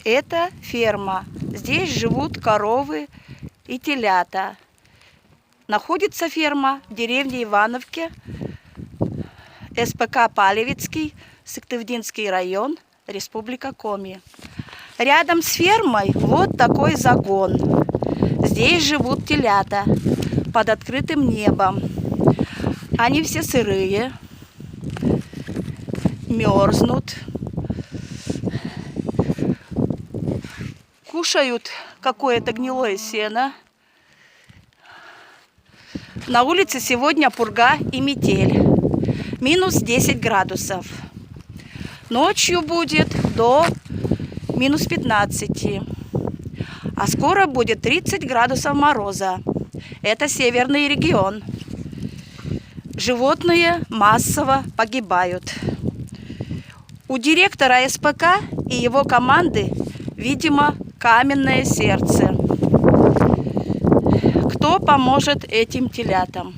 Это ферма. Здесь живут коровы и телята. Находится ферма в деревне Ивановке, СПК Палевицкий, Сыктывдинский район, Республика Коми. Рядом с фермой вот такой загон. Здесь живут телята под открытым небом. Они все сырые, мерзнут, кушают какое-то гнилое сено. На улице сегодня пурга и метель. Минус 10 градусов. Ночью будет до минус 15. А скоро будет 30 градусов мороза. Это северный регион. Животные массово погибают. У директора СПК и его команды, видимо, каменное сердце. Кто поможет этим телятам?